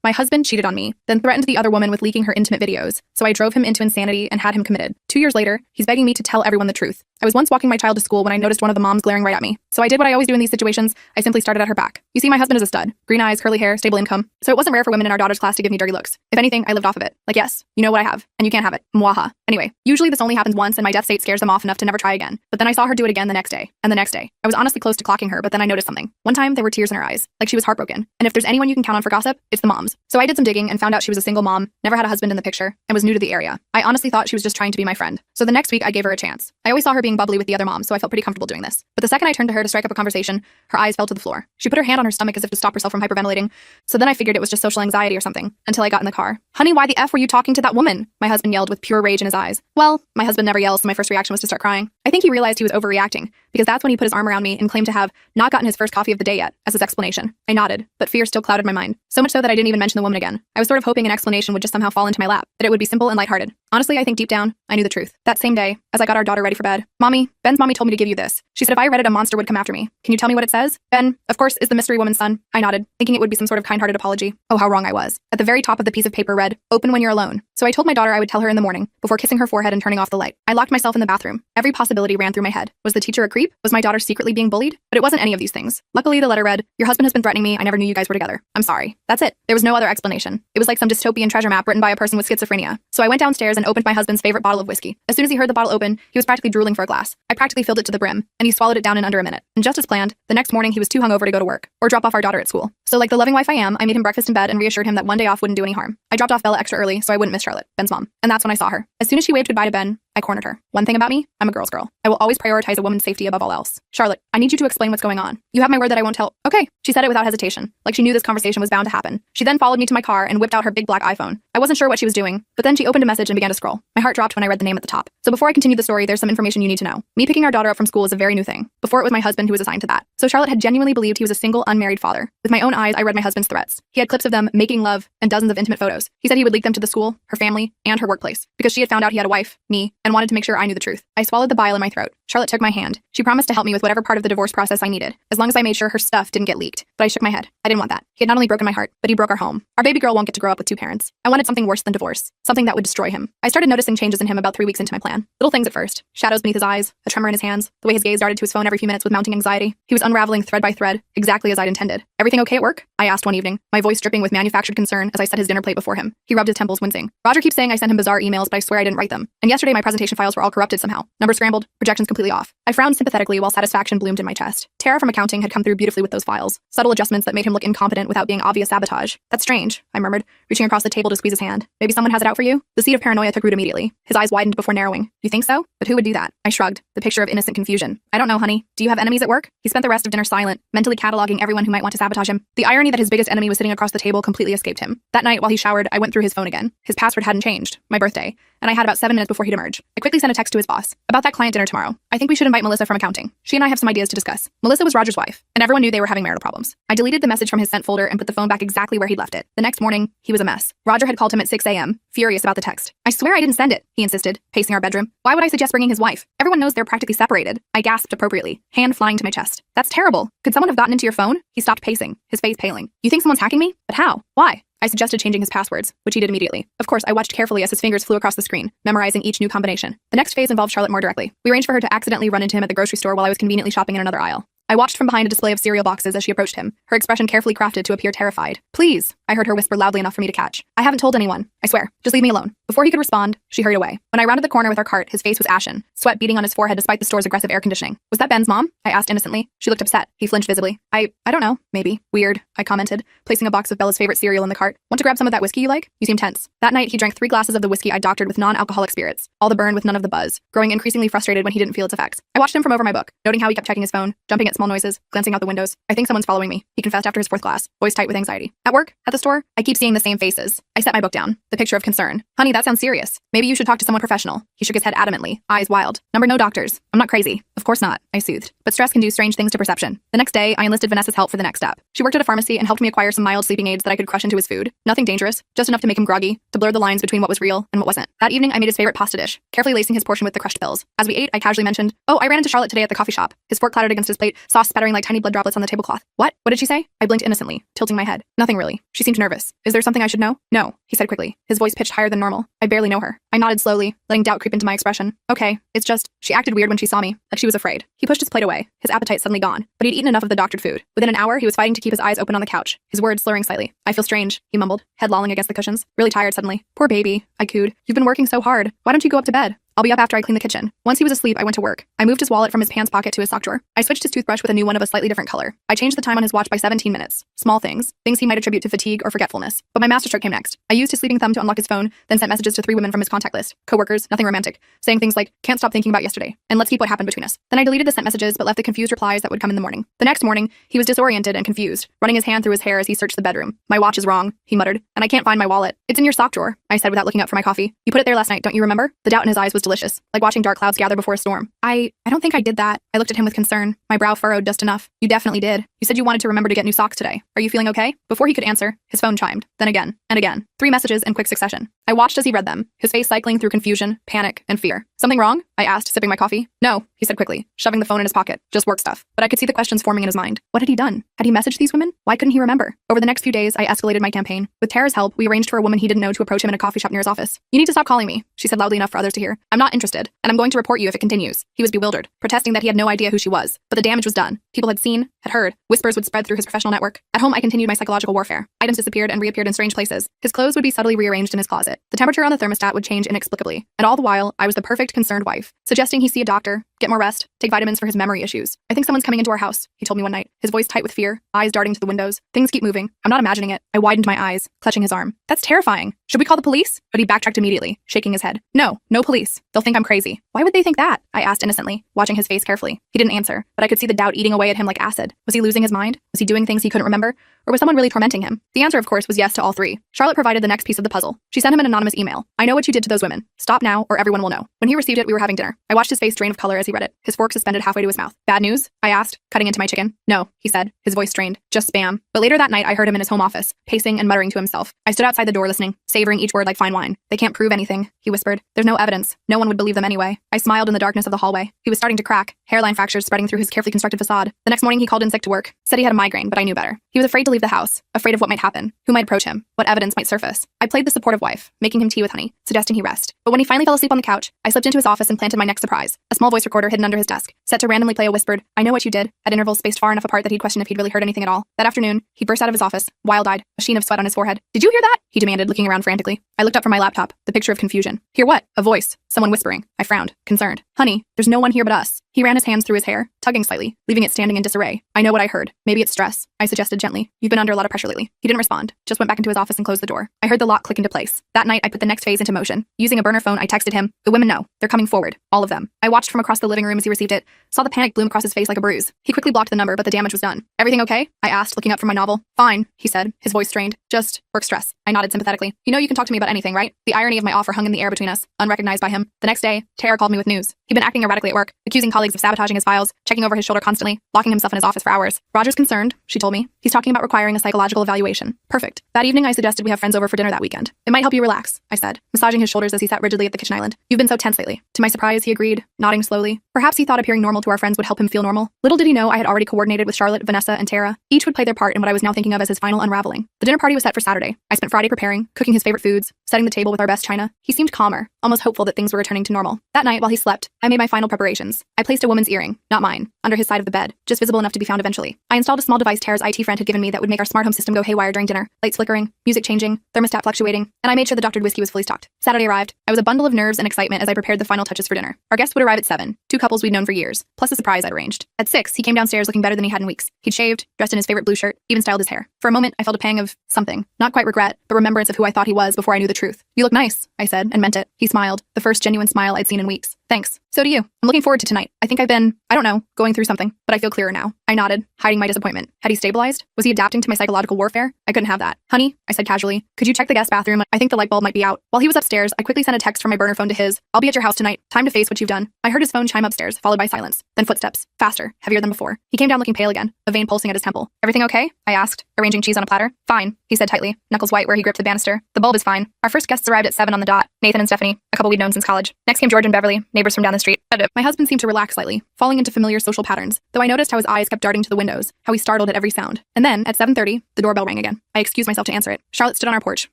My husband cheated on me, then threatened the other woman with leaking her intimate videos, so I drove him into insanity and had him committed. 2 years later, he's begging me to tell everyone the truth. I was once walking my child to school when I noticed one of the moms glaring right at me. So I did what I always do in these situations. I simply started at her back. You see, my husband is a stud. Green eyes, curly hair, stable income. So it wasn't rare for women in our daughter's class to give me dirty looks. If anything, I lived off of it. Like, yes, you know what I have, and you can't have it. Mwaha. Anyway, usually this only happens once and my death state scares them off enough to never try again. But then I saw her do it again the next day, and the next day. I was honestly close to clocking her, but then I noticed something. One time, there were tears in her eyes, like she was heartbroken. And if there's anyone you can count on for gossip, it's the moms. So I did some digging and found out she was a single mom, never had a husband in the picture, and was new to the area. I honestly thought she was just trying to be my friend. So the next week, I gave her a chance. I always saw her being bubbly with the other moms, so I felt pretty comfortable doing this. But the second I turned to her to strike up a conversation, her eyes fell to the floor. She put her hand on her stomach as if to stop herself from hyperventilating. So then I figured it was just social anxiety or something, until I got in the car. Honey, why the F were you talking to that woman? My husband yelled with pure rage in his eyes. Well, my husband never yells, so my first reaction was to start crying. I think he realized he was overreacting, because that's when he put his arm around me and claimed to have not gotten his first coffee of the day yet, as his explanation. I nodded, but fear still clouded my mind. So much so that I didn't even mention the woman again. I was sort of hoping an explanation would just somehow fall into my lap, that it would be simple and lighthearted. Honestly, I think deep down, I knew the truth. That same day, as I got our daughter ready for bed, Mommy, Ben's mommy told me to give you this. She said if I read it, a monster would come after me. Can you tell me what it says? Ben, of course, is the mystery woman's son. I nodded, thinking it would be some sort of kind-hearted apology. Oh, how wrong I was. At the very top of the piece of paper read, open when you're alone. So I told my daughter I would tell her in the morning, before kissing her forehead and turning off the light. I locked myself in the bathroom. Every possibility ran through my head. Was the teacher a creep? Was my daughter secretly being bullied? But it wasn't any of these things. Luckily, the letter read, your husband has been threatening me. I never knew you guys were together. I'm sorry. That's it. There was no other explanation. It was like some dystopian treasure map written by a person with schizophrenia. So I went downstairs and opened my husband's favorite bottle of whiskey. As soon as he heard the bottle open, he was practically drooling for a glass. I practically filled it to the brim, and he swallowed it down in under a minute. And just as planned, the next morning he was too hungover to go to work or drop off our daughter at school. So like the loving wife I am, I made him breakfast in bed and reassured him that one day off wouldn't do any harm. I dropped off Bella extra early so I wouldn't miss Charlotte, Ben's mom. And that's when I saw her. As soon as she waved goodbye to Ben, I cornered her. One thing about me, I'm a girl's girl. I will always prioritize a woman's safety above all else. Charlotte, I need you to explain what's going on. You have my word that I won't tell. Okay, she said it without hesitation, like she knew this conversation was bound to happen. She then followed me to my car and whipped out her big black iPhone. I wasn't sure what she was doing, but then she opened a message and began to scroll. My heart dropped when I read the name at the top. So before I continue the story, there's some information you need to know. Me picking our daughter up from school is a very new thing. Before it was my husband who was assigned to that. So Charlotte had genuinely believed he was a single, unmarried father. With my own eyes, I read my husband's threats. He had clips of them making love and dozens of intimate photos. He said he would leak them to the school, her family, and her workplace, because she had found out he had a wife, me, and wanted to make sure I knew the truth. I swallowed the bile in my throat. Charlotte took my hand. She promised to help me with whatever part of the divorce process I needed, as long as I made sure her stuff didn't get leaked. But I shook my head. I didn't want that. He had not only broken my heart, but he broke our home. Our baby girl won't get to grow up with two parents. I wanted something worse than divorce, something that would destroy him. I started noticing changes in him about 3 weeks into my plan. Little things at first. Shadows beneath his eyes, a tremor in his hands, the way his gaze darted to his phone every few minutes with mounting anxiety. He was unraveling thread by thread, exactly as I'd intended. Everything okay at work? I asked one evening, my voice dripping with manufactured concern as I set his dinner plate before him. He rubbed his temples, wincing. Roger keeps saying I sent him bizarre emails, but I swear I didn't write them. And yesterday my presentation files were all corrupted somehow. Numbers scrambled, projections completely off. I frowned sympathetically while satisfaction bloomed in my chest. Tara from accounting had come through beautifully with those files. Subtle adjustments that made him look incompetent without being obvious sabotage. That's strange, I murmured, reaching across the table to squeeze his hand. Maybe someone has it out for you? The seed of paranoia took root immediately. His eyes widened before narrowing. You think so? But who would do that? I shrugged, the picture of innocent confusion. I don't know, honey. Do you have enemies at work? He spent the rest of dinner silent, mentally cataloging everyone who might want to sabotage him. The irony that his biggest enemy was sitting across the table completely escaped him. That night, while he showered, I went through his phone again. His password hadn't changed. My birthday. And I had about 7 minutes before he'd emerge. I quickly sent a text to his boss about that client dinner tomorrow. I think we should invite Melissa from accounting. She and I have some ideas to discuss. Melissa was Roger's wife, and everyone knew they were having marital problems. I deleted the message from his sent folder and put the phone back exactly where he'd left it. The next morning, he was a mess. Roger had called him at 6 a.m., furious about the text. I swear I didn't send it, he insisted, pacing our bedroom. Why would I suggest bringing his wife? Everyone knows they're practically separated. I gasped appropriately, hand flying to my chest. That's terrible. Could someone have gotten into your phone? He stopped pacing, his face paling. You think someone's hacking me? But how? Why? I suggested changing his passwords, which he did immediately. Of course, I watched carefully as his fingers flew across the screen, memorizing each new combination. The next phase involved Charlotte more directly. We arranged for her to accidentally run into him at the grocery store while I was conveniently shopping in another aisle. I watched from behind a display of cereal boxes as she approached him, her expression carefully crafted to appear terrified. Please, I heard her whisper loudly enough for me to catch. I haven't told anyone. I swear. Just leave me alone. Before he could respond, she hurried away. When I rounded the corner with our cart, his face was ashen, sweat beading on his forehead despite the store's aggressive air conditioning. Was that Ben's mom? I asked innocently. She looked upset. He flinched visibly. I don't know. Maybe. Weird, I commented, placing a box of Bella's favorite cereal in the cart. Want to grab some of that whiskey you like? You seem tense. That night, he drank 3 glasses of the whiskey I doctored with non-alcoholic spirits. All the burn with none of the buzz, growing increasingly frustrated when he didn't feel its effects. I watched him from over my book, noting how he kept checking his phone, jumping at small noises, glancing out the windows. I think someone's following me, he confessed after his 4th glass, voice tight with anxiety. At work? At the store? I keep seeing the same faces. I set my book down, the picture of concern. Honey, that sounds serious. Maybe you should talk to someone professional. He shook his head adamantly, eyes wild. Number no doctors. I'm not crazy. Of course not, I soothed. But stress can do strange things to perception. The next day, I enlisted Vanessa's help for the next step. She worked at a pharmacy and helped me acquire some mild sleeping aids that I could crush into his food. Nothing dangerous, just enough to make him groggy, to blur the lines between what was real and what wasn't. That evening, I made his favorite pasta dish, carefully lacing his portion with the crushed pills. As we ate, I casually mentioned, oh, I ran into Charlotte today at the coffee shop. His fork clattered against his plate, sauce spattering like tiny blood droplets on the tablecloth. What? What did she say? I blinked innocently, tilting my head. Nothing really. She seemed nervous. Is there something I should know? No, he said quickly, his voice pitched higher than normal. I barely know her. I nodded slowly, letting doubt creep into my expression. Okay, it's just, she acted weird when she saw me, like she was afraid. He pushed his plate away, his appetite suddenly gone, but he'd eaten enough of the doctored food. Within an hour, he was fighting to keep his eyes open on the couch, his words slurring slightly. I feel strange, he mumbled, head lolling against the cushions. Really tired suddenly. Poor baby, I cooed. You've been working so hard. Why don't you go up to bed? I'll be up after I clean the kitchen. Once he was asleep, I went to work. I moved his wallet from his pants pocket to his sock drawer. I switched his toothbrush with a new one of a slightly different color. I changed the time on his watch by 17 minutes. Small things he might attribute to fatigue or forgetfulness. But my masterstroke came next. I used his sleeping thumb to unlock his phone, then sent messages to 3 women from his contact list. Coworkers, nothing romantic, saying things like, can't stop thinking about yesterday, and let's keep what happened between us. Then I deleted the sent messages but left the confused replies that would come in the morning. The next morning, he was disoriented and confused, running his hand through his hair as he searched the bedroom. My watch is wrong, he muttered, and I can't find my wallet. It's in your sock drawer, I said without looking up for my coffee. You put it there last night, don't you remember? The doubt in his eyes was delicious, like watching dark clouds gather before a storm. I don't think I did that. I looked at him with concern, my brow furrowed just enough. You definitely did. You said you wanted to remember to get new socks today. Are you feeling okay? Before he could answer, his phone chimed, then again, and again. 3 messages in quick succession. I watched as he read them, his face cycling through confusion, panic, and fear. Something wrong? I asked, sipping my coffee. No, he said quickly, shoving the phone in his pocket. Just work stuff. But I could see the questions forming in his mind. What had he done? Had he messaged these women? Why couldn't he remember? Over the next few days, I escalated my campaign. With Tara's help, we arranged for a woman he didn't know to approach him in a coffee shop near his office. You need to stop calling me, she said loudly enough for others to hear. I'm not interested, and I'm going to report you if it continues. He was bewildered, protesting that he had no idea who she was. But the damage was done. People had seen, had heard. Whispers would spread through his professional network. At home, I continued my psychological warfare. Items disappeared and reappeared in strange places. His clothes would be subtly rearranged in his closet. The temperature on the thermostat would change inexplicably. And all the while, I was the perfect concerned wife, suggesting he see a doctor, get more rest, take vitamins for his memory issues. I think someone's coming into our house, he told me one night, his voice tight with fear, eyes darting to the windows. Things keep moving. I'm not imagining it. I widened my eyes, clutching his arm. That's terrifying. Should we call the police? But he backtracked immediately, shaking his head. No police. They'll think I'm crazy. Why would they think that? I asked innocently, watching his face carefully. He didn't answer, but I could see the doubt eating away at him like acid. Was he losing his mind? Was he doing things he couldn't remember? Or was someone really tormenting him? The answer, of course, was yes to all 3. Charlotte provided the next piece of the puzzle. She sent him an anonymous email. I know what you did to those women. Stop now, or everyone will know. When he received it, we were having dinner. I watched his face drain of color as he read it, his fork suspended halfway to his mouth. Bad news? I asked, cutting into my chicken. No, he said, his voice strained. Just spam. But later that night, I heard him in his home office, pacing and muttering to himself. I stood outside the door listening, savoring each word like fine wine. They can't prove anything, he whispered. There's no evidence. No one would believe them anyway. I smiled in the darkness of the hallway. He was starting to crack, hairline fractures spreading through his carefully constructed facade. The next morning, he called in sick to work. Said he had a migraine, but I knew better. He was afraid to leave the house, afraid of what might happen, who might approach him, what evidence might surface. I played the supportive wife, making him tea with honey, suggesting he rest. But when he finally fell asleep on the couch, I slipped into his office and planted my next surprise, a small voice recorder hidden under his desk, set to randomly play a whispered, I know what you did, at intervals spaced far enough apart that he'd question if he'd really heard anything at all. That afternoon, he burst out of his office, wild-eyed, a sheen of sweat on his forehead. Did you hear that? He demanded, looking around frantically. I looked up from my laptop, the picture of confusion. Hear what? A voice. Someone whispering. I frowned, concerned. Honey, there's no one here but us. He ran his hands through his hair, tugging slightly, leaving it standing in disarray. I know what I heard. Maybe it's stress, I suggested gently. You've been under a lot of pressure lately. He didn't respond, just went back into his office and closed the door. I heard the lock click into place. That night, I put the next phase into motion. Using a burner phone, I texted him. The women know. They're coming forward. All of them. I watched from across the living room as he received it, saw the panic bloom across his face like a bruise. He quickly blocked the number, but the damage was done. Everything okay? I asked, looking up from my novel. Fine, he said, his voice strained. Just work stress. I nodded sympathetically. You know you can talk to me about anything, right? The irony of my offer hung in the air between us, unrecognized by him. The next day, Tara called me with news. He'd been acting erratically at work, accusing colleagues of sabotaging his files, checking over his shoulder constantly, locking himself in his office for hours. Roger's concerned, she told me. He's talking about requiring a psychological evaluation. Perfect. That evening, I suggested we have friends over for dinner that weekend. It might help you relax, I said, massaging his shoulders as he sat rigidly at the kitchen island. You've been so tense lately. To my surprise, he agreed, nodding slowly. Perhaps he thought appearing normal to our friends would help him feel normal. Little did he know I had already coordinated with Charlotte, Vanessa, and Tara. Each would play their part in what I was now thinking of as his final unraveling. The dinner party was set for Saturday. I spent Friday preparing, cooking his favorite foods, setting the table with our best china. He seemed calmer, almost hopeful that things were returning to normal. That night, while he slept, I made my final preparations. I placed a woman's earring, not mine, under his side of the bed, just visible enough to be found eventually. I installed a small device Tara's IT friend had given me that would make our smart home system go haywire during dinner, lights flickering, music changing, thermostat fluctuating, and I made sure the doctored whiskey was fully stocked. Saturday arrived. I was a bundle of nerves and excitement as I prepared the final touches for dinner. Our guests would arrive at 7, 2 couples we'd known for years, plus a surprise I'd arranged. At 6, he came downstairs looking better than he had in weeks. He'd shaved, dressed in his favorite blue shirt, even styled his hair. For a moment, I felt a pang of something. Not quite regret, but remembrance of who I thought he was before I knew the truth. You look nice, I said, and meant it. He smiled, the first genuine smile I'd seen in weeks. Thanks. So do you. I'm looking forward to tonight. I think I've been, I don't know, going through something, but I feel clearer now. I nodded, hiding my disappointment. Had he stabilized? Was he adapting to my psychological warfare? I couldn't have that. Honey, I said casually, could you check the guest bathroom? I think the light bulb might be out. While he was upstairs, I quickly sent a text from my burner phone to his. I'll be at your house tonight. Time to face what you've done. I heard his phone chime upstairs, followed by silence. Then footsteps. Faster, heavier than before. He came down looking pale again, a vein pulsing at his temple. Everything okay? I asked, arranging cheese on a platter. Fine, he said tightly, knuckles white where he gripped the banister. The bulb is fine. Our first guests arrived at 7 on the dot. Nathan and Stephanie, a couple we'd known since college. Next came George and Beverly, neighbors from down the street. My husband seemed to relax slightly, falling into familiar social patterns, though I noticed how his eyes kept darting to the windows, how he startled at every sound. And then, at 7:30, the doorbell rang again. I excused myself to answer it. Charlotte stood on our porch,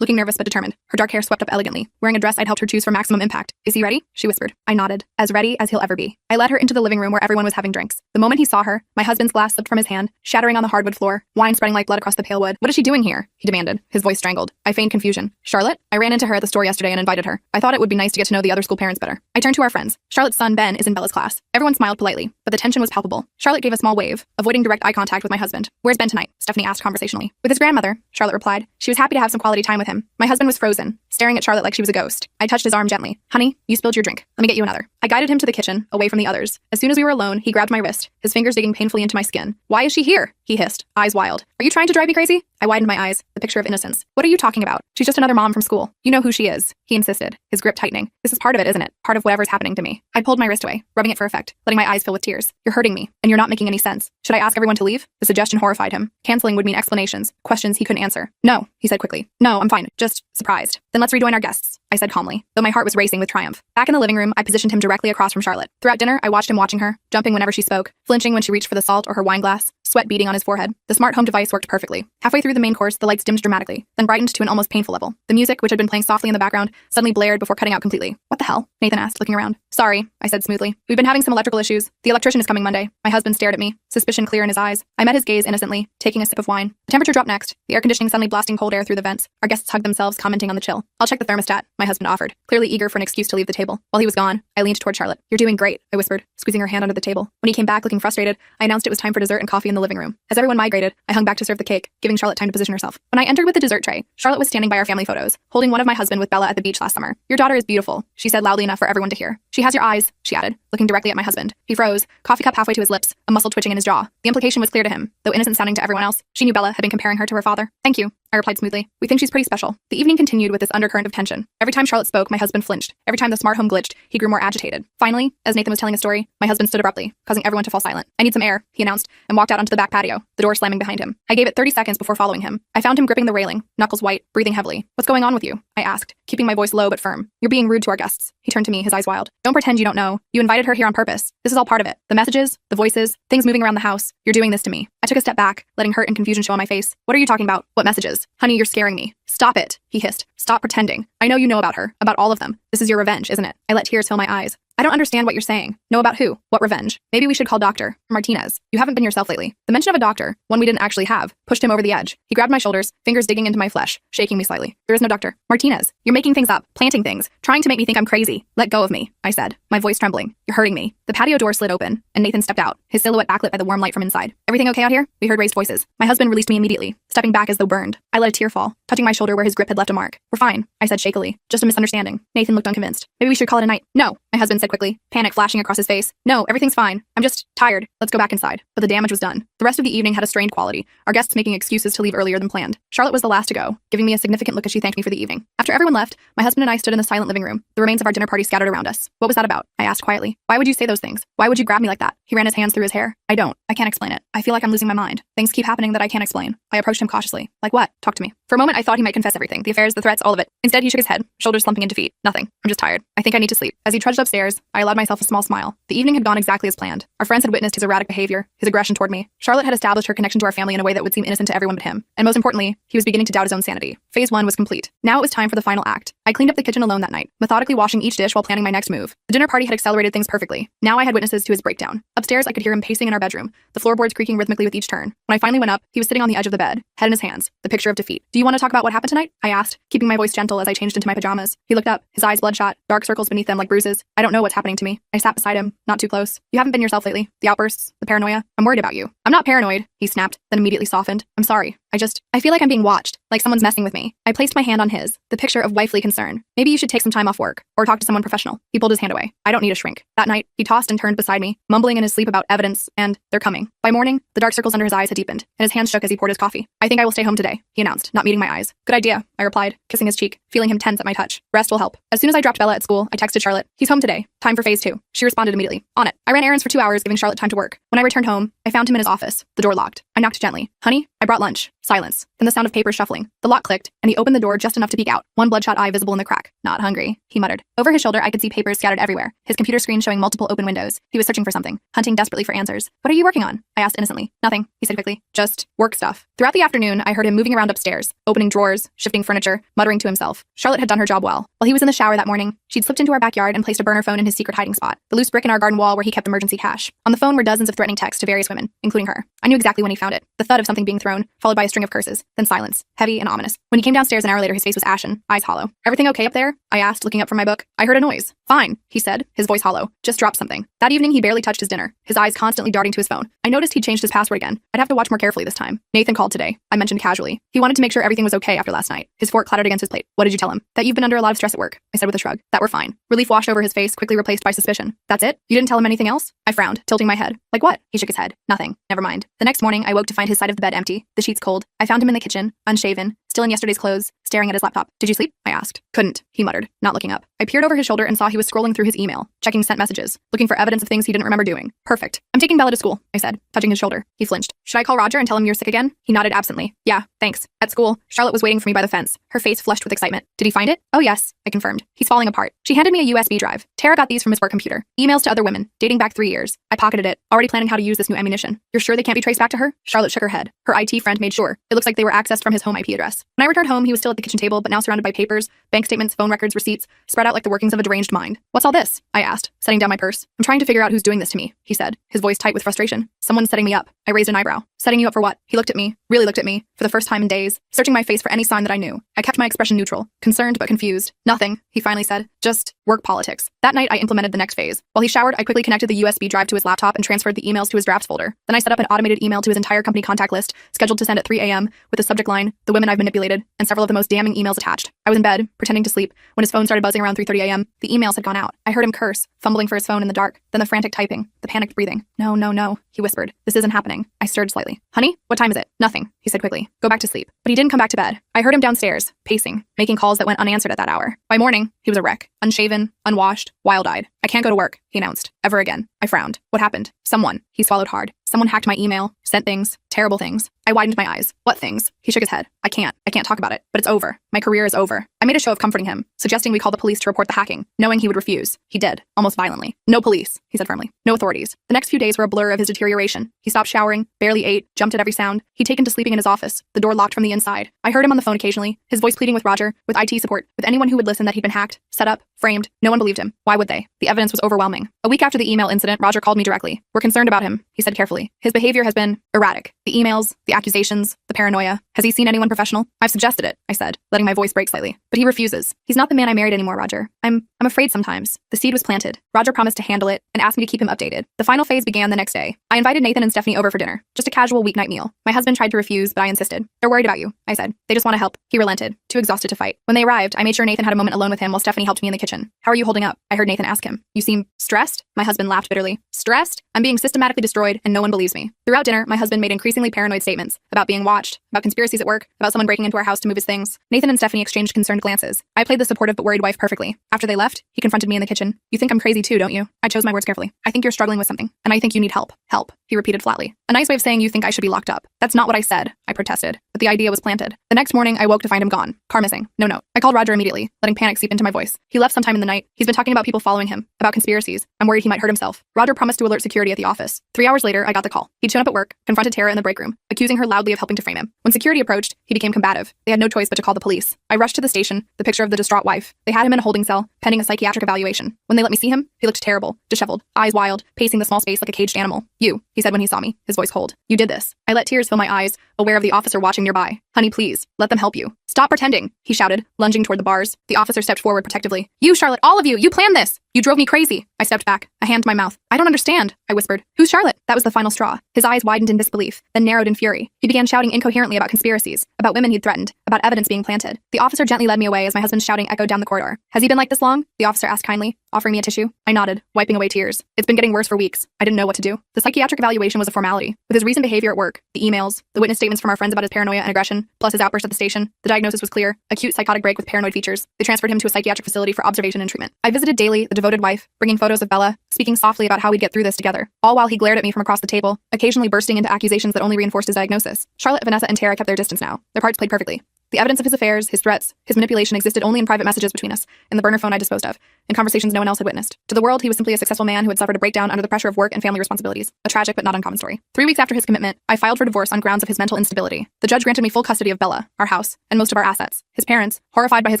looking nervous but determined, her dark hair swept up elegantly, wearing a dress I'd helped her choose for maximum impact. Is he ready? She whispered. I nodded. As ready as he'll ever be. I led her into the living room where everyone was having drinks. The moment he saw her, my husband's glass slipped from his hand, shattering on the hardwood floor, wine spreading like blood across the pale wood. What is she doing here? He demanded, his voice strangled. I feigned confusion. Charlotte? I ran into her at the store yesterday and invited her. I thought it would be nice to get to know the other school parents better. I turned to our friends. Charlotte's son, Ben, is in Bella's class. Everyone smiled politely, but the tension was palpable. Charlotte gave a small wave, avoiding direct eye contact with my husband. Where's Ben tonight? Stephanie asked conversationally. With his grandmother, Charlotte replied. She was happy to have some quality time with him. My husband was frozen, staring at Charlotte like she was a ghost. I touched his arm gently. Honey, you spilled your drink. Let me get you another. I guided him to the kitchen, away from the others. As soon as we were alone, he grabbed my wrist, his fingers digging painfully into my skin. Why is she here? He hissed, eyes wild. Are you trying to drive me crazy? I widened my eyes, the picture of innocence. What are you talking about? She's just another mom from school. You know who she is, he insisted, his grip tightening. This is part of it, isn't it? Part of whatever's happening to me. I pulled my wrist away, rubbing it for effect, letting my eyes fill with tears. You're hurting me, and you're not making any sense. Should I ask everyone to leave? The suggestion horrified him. Canceling would mean explanations, questions he couldn't answer. No, he said quickly. No, I'm fine, just surprised. Then let's rejoin our guests, I said calmly, though my heart was racing with triumph. Back in the living room, I positioned him directly across from Charlotte. Throughout dinner, I watched him watching her, jumping whenever she spoke, flinching when she reached for the salt or her wine glass, sweat beading on his forehead. The smart home device worked perfectly. Halfway through the main course, the lights dimmed dramatically, then brightened to an almost painful level. The music, which had been playing softly in the background, suddenly blared before cutting out completely. What the hell? Nathan asked, looking around. Sorry, I said smoothly. We've been having some electrical issues. The electrician is coming Monday. My husband stared at me, suspicion clear in his eyes. I met his gaze innocently, taking a sip of wine. The temperature dropped next, the air conditioning suddenly blasting cold air through the vents. Our guests hugged themselves, commenting on the chill. I'll check the thermostat, my husband offered, clearly eager for an excuse to leave the table. While he was gone, I leaned toward Charlotte. You're doing great, I whispered, squeezing her hand under the table. When he came back looking frustrated, I announced it was time for dessert and coffee in the living room. As everyone migrated, I hung back to serve the cake, giving Charlotte time to position herself. When I entered with the dessert tray, Charlotte was standing by our family photos, holding one of my husband with Bella at the beach last summer. Your daughter is beautiful, she said loudly enough for everyone to hear. She has your eyes, she added, looking directly at my husband. He froze, coffee cup halfway to his lips, a muscle twitching in his jaw. The implication was clear to him, though innocent sounding to everyone else. She knew Bella had been comparing her to her father. Thank you, I replied smoothly. We think she's pretty special. The evening continued with this undercurrent of tension. Every time Charlotte spoke, my husband flinched. Every time the smart home glitched, he grew more agitated. Finally, as Nathan was telling a story, my husband stood abruptly, causing everyone to fall silent. I need some air, he announced, and walked out onto the back patio, the door slamming behind him. I gave it 30 seconds before following him. I found him gripping the railing, knuckles white, breathing heavily. What's going on with you? I asked, keeping my voice low but firm. You're being rude to our guests. He turned to me, his eyes wild. Don't pretend you don't know. You invited her here on purpose. This is all part of it. The messages, the voices, things moving around the house. You're doing this to me. I took a step back, letting hurt and confusion show on my face. What are you talking about? What messages? Honey, you're scaring me. Stop it, he hissed. Stop pretending. I know you know about her, about all of them. This is your revenge, isn't it? I let tears fill my eyes. I don't understand what you're saying. Know about who? What revenge? Maybe we should call Dr. Martinez. You haven't been yourself lately. The mention of a doctor, one we didn't actually have, pushed him over the edge. He grabbed my shoulders, fingers digging into my flesh, shaking me slightly. There is no Dr. Martinez. You're making things up, planting things, trying to make me think I'm crazy. Let go of me, I said, my voice trembling. You're hurting me. The patio door slid open, and Nathan stepped out, his silhouette backlit by the warm light from inside. Everything okay out here? We heard raised voices. My husband released me immediately, stepping back as though burned. I let a tear fall, touching my shoulder where his grip had left a mark. We're fine, I said shakily. Just a misunderstanding. Nathan looked unconvinced. Maybe we should call it a night. No, my husband said quickly, panic flashing across his face. No, everything's fine. I'm just tired. Let's go back inside. But the damage was done. The rest of the evening had a strained quality, our guests making excuses to leave earlier than planned. Charlotte was the last to go, giving me a significant look as she thanked me for the evening. After everyone left, my husband and I stood in the silent living room, the remains of our dinner party scattered around us. What was that about? I asked quietly. Why would you say those things? Why would you grab me like that? He ran his hands through his hair. I don't. I can't explain it. I feel like I'm losing my mind. Things keep happening that I can't explain. I approached him cautiously. Like what? Talk to me. For a moment, I thought he might confess everything. The affairs, the threats, all of it. Instead, he shook his head, shoulders slumping in defeat. Nothing. I'm just tired. I think I need to sleep. As he trudged upstairs, I allowed myself a small smile. The evening had gone exactly as planned. Our friends had witnessed his erratic behavior, his aggression toward me. Charlotte had established her connection to our family in a way that would seem innocent to everyone but him. And most importantly, he was beginning to doubt his own sanity. Phase 1 was complete. Now it was time for the final act. I cleaned up the kitchen alone that night, methodically washing each dish while planning my next move. The dinner party had accelerated things perfectly. Now I had witnesses to his breakdown. Upstairs, I could hear him pacing in our bedroom, the floorboards creaking rhythmically with each turn. When I finally went up, he was sitting on the edge of the bed, head in his hands, the picture of defeat. Do you want to talk about what happened tonight? I asked, keeping my voice gentle as I changed into my pajamas. He looked up, his eyes bloodshot, dark circles beneath them like bruises. I don't know what's happening to me. I sat beside him, not too close. You haven't been yourself lately. The outbursts, the paranoia. I'm worried about you. I'm not paranoid, he snapped, then immediately softened. I'm sorry. I feel like I'm being watched, like someone's messing with me. I placed my hand on his, the picture of wifely concern. Maybe you should take some time off work, or talk to someone professional. He pulled his hand away. I don't need a shrink. That night, he tossed and turned beside me, mumbling in his sleep about evidence, and they're coming. By morning, the dark circles under his eyes had deepened, and his hands shook as he poured his coffee. I think I will stay home today, he announced, not meeting my eyes. Good idea, I replied, kissing his cheek, feeling him tense at my touch. Rest will help. As soon as I dropped Bella at school, I texted Charlotte. He's home today. Time for phase 2. She responded immediately. On it. I ran errands for 2 hours, giving Charlotte time to work. When I returned home, I found him in his office, the door locked. I knocked gently. Honey, I brought lunch. Silence. Then the sound of paper shuffling. The lock clicked, and he opened the door just enough to peek out, one bloodshot eye visible in the crack. Not hungry, he muttered. Over his shoulder, I could see papers scattered everywhere, his computer screen showing multiple open windows. He was searching for something, hunting desperately for answers. What are you working on? I asked innocently. Nothing, he said quickly. Just work stuff. Throughout the afternoon, I heard him moving around upstairs, opening drawers, shifting furniture, muttering to himself. Charlotte had done her job well. While he was in the shower that morning, she'd slipped into our backyard and placed a burner phone in his secret hiding spot, the loose brick in our garden wall where he kept emergency cash. On the phone were dozens of threatening texts to various women, including her. I knew exactly when he found it. The thud of something being thrown, followed by a string of curses, then silence, heavy and ominous. When he came downstairs an hour later, his face was ashen, eyes hollow. Everything okay up there? I asked, looking up from my book. I heard a noise. Fine, he said, his voice hollow. Just dropped something. That evening, he barely touched his dinner, his eyes constantly darting to his phone. I noticed he'd changed his password again. I'd have to watch more carefully this time. Nathan called today, I mentioned casually. He wanted to make sure everything was okay after last night. His fork clattered against his plate. What did you tell him? That you've been under a lot of stress at work, I said with a shrug. That we're fine. Relief washed over his face, quickly replaced by suspicion. That's it? You didn't tell him anything else? I frowned, tilting my head. Like what? He shook his head. Nothing. Never mind. The next morning, I woke to find his side of the bed empty, the sheets cold. I found him in the kitchen, unshaven, still in yesterday's clothes, staring at his laptop. Did you sleep? I asked. Couldn't, he muttered, not looking up. I peered over his shoulder and saw he was scrolling through his email, checking sent messages, looking for evidence of things he didn't remember doing. Perfect. I'm taking Bella to school, I said, touching his shoulder. He flinched. Should I call Roger and tell him you're sick again? He nodded absently. Yeah, thanks. At school, Charlotte was waiting for me by the fence, her face flushed with excitement. Did he find it? Oh yes, I confirmed. He's falling apart. She handed me a USB drive. Tara got these from his work computer. Emails to other women, dating back 3 years. I pocketed it, already planning how to use this new ammunition. You're sure they can't be traced back to her? Charlotte shook her head. Her IT friend made sure. It looks like they were accessed from his home IP address. When I returned home, he was still at the kitchen table, but now surrounded by papers, bank statements, phone records, receipts, spread out like the workings of a deranged mind. What's all this? I asked, setting down my purse. I'm trying to figure out who's doing this to me, he said, his voice tight with frustration. Someone's setting me up. I raised an eyebrow. Setting you up for what? He looked at me, really looked at me, for the first time in days, searching my face for any sign that I knew. I kept my expression neutral, concerned but confused. Nothing, he finally said. Just work politics. That night, I implemented the next phase. While he showered, I quickly connected the USB drive to his laptop and transferred the emails to his drafts folder. Then I set up an automated email to his entire company contact list, scheduled to send at 3 a.m., with the subject line, the women I've manipulated, and several of the most damning emails attached. I was in bed, pretending to sleep, when his phone started buzzing around 3:30 a.m. The emails had gone out. I heard him curse, fumbling for his phone in the dark, then the frantic typing, the panicked breathing. No, no, no, he whispered. This isn't happening. I stirred slightly. Honey, what time is it? Nothing, he said quickly. Go back to sleep. But he didn't come back to bed. I heard him downstairs, pacing, making calls that went unanswered at that hour. By morning, he was a wreck, unshaven, unwashed, wild-eyed. I can't go to work, he announced. Ever again. I frowned. What happened? Someone. He swallowed hard. Someone hacked my email, sent things, terrible things. I widened my eyes. What things? He shook his head. I can't talk about it, but it's over. My career is over. I made a show of comforting him, suggesting we call the police to report the hacking, knowing he would refuse. He did, almost violently. No police, he said firmly. No authorities. The next few days were a blur of his deterioration. He stopped showering, barely ate, jumped at every sound. He'd taken to sleeping in his office, the door locked from the inside. I heard him on the phone occasionally, his voice pleading with Roger, with IT support, with anyone who would listen that he'd been hacked, set up, framed. No one believed him. Why would they? The evidence was overwhelming. A week after the email incident, Roger called me directly. We're concerned about him, he said carefully. His behavior has been erratic. The emails, the accusations, the paranoia. Has he seen anyone professional? I've suggested it, I said, letting my voice break slightly. But he refuses. He's not the man I married anymore, Roger. I'm afraid sometimes. The seed was planted. Roger promised to handle it and asked me to keep him updated. The final phase began the next day. I invited Nathan and Stephanie over for dinner. Just a casual weeknight meal. My husband tried to refuse, but I insisted. They're worried about you, I said. They just want to help. He relented, too exhausted to fight. When they arrived, I made sure Nathan had a moment alone with him while Stephanie helped me in the kitchen. How are you holding up? I heard Nathan ask him. You seem stressed? My husband laughed bitterly. Stressed? I'm being systematically destroyed and no one believes me. Throughout dinner, my husband made increasingly paranoid statements about being watched, about conspiracies at work, about someone breaking into our house to move his things. Nathan and Stephanie exchanged concerned glances. I played the supportive but worried wife perfectly. After they left, he confronted me in the kitchen. You think I'm crazy too, don't you? I chose my words carefully. I think you're struggling with something, and I think you need help. Help, he repeated flatly. A nice way of saying you think I should be locked up. That's not what I said, I protested, but the idea was planted. The next morning, I woke to find him gone. Car missing. No note. I called Roger immediately, letting panic seep into my voice. He left sometime in the night. He's been talking about people following him, about conspiracies. I'm worried he might hurt himself. Roger promised to alert security at the office. 3 hours later, I got the call. He'd shown up at work, confronted Tara in the break room, accusing her loudly of helping to frame him. When security approached, he became combative. They had no choice but to call the police. I rushed to the station, the picture of the distraught wife. They had him in a holding cell, pending a psychiatric evaluation. When they let me see him, he looked terrible, disheveled, eyes wild, pacing the small space like a caged animal. You, he said when he saw me, his voice cold. You did this. I let tears fill my eyes, aware of the officer watching nearby. Honey, please, let them help you. Stop pretending, he shouted, lunging toward the bars. The officer stepped forward protectively. You, Charlotte, all of you, you planned this! You drove me crazy. I stepped back, a hand to my mouth. I don't understand, I whispered. Who's Charlotte? That was the final straw. His eyes widened in disbelief, then narrowed in fury. He began shouting incoherently about conspiracies, about women he'd threatened, about evidence being planted. The officer gently led me away as my husband's shouting echoed down the corridor. Has he been like this long? The officer asked kindly, offering me a tissue. I nodded, wiping away tears. It's been getting worse for weeks. I didn't know what to do. The psychiatric evaluation was a formality. With his recent behavior at work, the emails, the witness statements from from our friends about his paranoia and aggression, plus his outburst at the station. The diagnosis was clear: acute psychotic break with paranoid features. They transferred him to a psychiatric facility for observation and treatment. I visited daily, the devoted wife, bringing photos of Bella, speaking softly about how we'd get through this together, all while he glared at me from across the table, occasionally bursting into accusations that only reinforced his diagnosis. Charlotte, Vanessa, and Tara kept their distance now. Their parts played perfectly. The evidence of his affairs, his threats, his manipulation existed only in private messages between us, in the burner phone I disposed of, in conversations no one else had witnessed. To the world, he was simply a successful man who had suffered a breakdown under the pressure of work and family responsibilities. A tragic but not uncommon story. 3 weeks after his commitment, I filed for divorce on grounds of his mental instability. The judge granted me full custody of Bella, our house, and most of our assets. His parents, horrified by his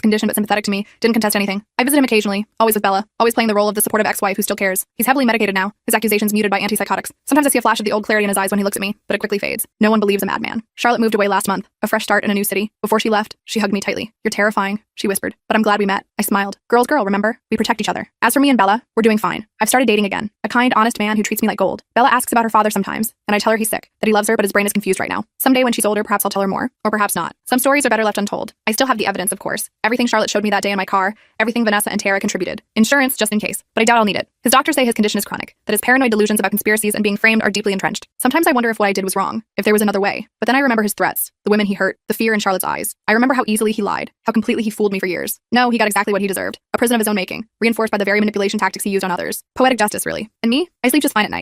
condition but sympathetic to me, didn't contest anything. I visit him occasionally, always with Bella, always playing the role of the supportive ex-wife who still cares. He's heavily medicated now, his accusations muted by antipsychotics. Sometimes I see a flash of the old clarity in his eyes when he looks at me, but it quickly fades. No one believes a madman. Charlotte moved away last month, a fresh start in a new city. Before she left, she hugged me tightly. "You're terrifying," she whispered, "but I'm glad we met." I smiled. Girl's girl, remember? We protect each other. As for me and Bella, we're doing fine. I've started dating again. A kind, honest man who treats me like gold. Bella asks about her father sometimes, and I tell her he's sick, that he loves her but his brain is confused right now. Someday when she's older, perhaps I'll tell her more, or perhaps not. Some stories are better left untold. I still have the evidence, of course. Everything Charlotte showed me that day in my car, everything Vanessa and Tara contributed. Insurance, just in case, but I doubt I'll need it. His doctors say his condition is chronic, that his paranoid delusions about conspiracies and being framed are deeply entrenched. Sometimes I wonder if what I did was wrong, if there was another way. But then I remember his threats, the women he hurt, the fear in Charlotte's eyes. I remember how easily he lied, how completely he fooled me for years. No, he got exactly what he deserved. A prison of his own making, reinforced by the very manipulation tactics he used on others. Poetic justice, really. And me? I sleep just fine at night.